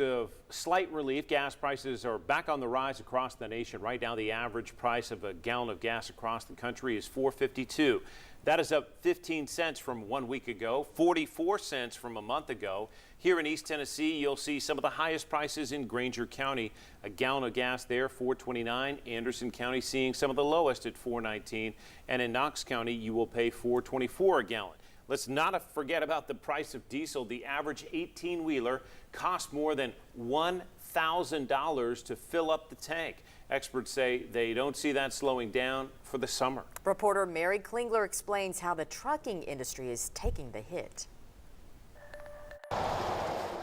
Of slight relief, gas prices are back on the rise across the nation. Right now, the average price of a gallon of gas across the country is $4.52. That is up 15 cents from 1 week ago, 44 cents from a month ago. Here in East Tennessee, you'll see some of the highest prices in Granger County. A gallon of gas there, $4.29. Anderson County seeing some of the lowest at $4.19. And in Knox County, you will pay $4.24 a gallon. Let's not forget about the price of diesel. The average 18-wheeler costs more than $1,000 to fill up the tank. Experts say they don't see that slowing down for the summer. Reporter Mary Klingler explains how the trucking industry is taking the hit.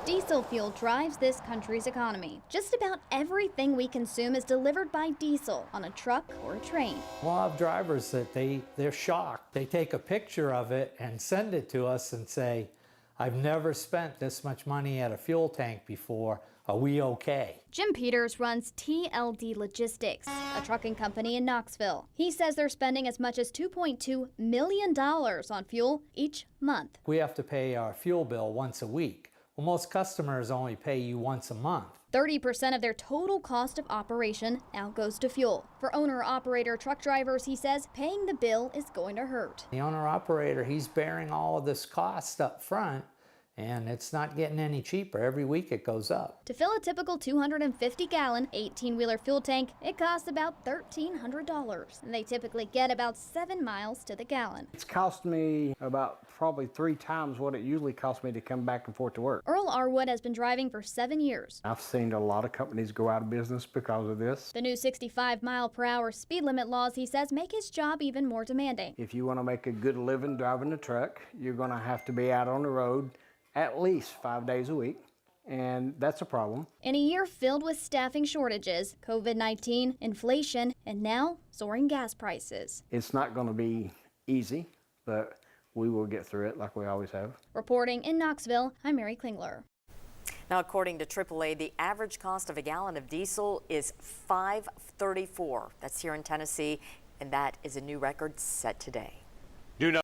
Diesel fuel drives this country's economy. Just about everything we consume is delivered by diesel on a truck or a train. We'll have drivers that they're shocked. They take a picture of it and send it to us and say, I've never spent this much money at a fuel tank before. Are we okay? Jim Peters runs TLD Logistics, a trucking company in Knoxville. He says they're spending as much as $2.2 million on fuel each month. We have to pay our fuel bill once a week. Well, most customers only pay you once a month. 30% of their total cost of operation now goes to fuel. For owner-operator truck drivers, he says paying the bill is going to hurt. The owner-operator, he's bearing all of this cost up front, and it's not getting any cheaper. Every week it goes up. To fill a typical 250-gallon 18-wheeler fuel tank, it costs about $1,300. And they typically get about 7 miles to the gallon. It's cost me about probably 3 times what it usually costs me to come back and forth to work. Earl Arwood has been driving for 7 years. I've seen a lot of companies go out of business because of this. The new 65-mile-per-hour speed limit laws, he says, make his job even more demanding. If you want to make a good living driving a truck, you're going to have to be out on the road at least 5 days a week, and that's a problem. In a year filled with staffing shortages, COVID-19, inflation, and now soaring gas prices. It's not going to be easy, but we will get through it like we always have. Reporting in Knoxville, I'm Mary Klingler. Now, according to AAA, the average cost of a gallon of diesel is $5.34. That's here in Tennessee, and that is a new record set today.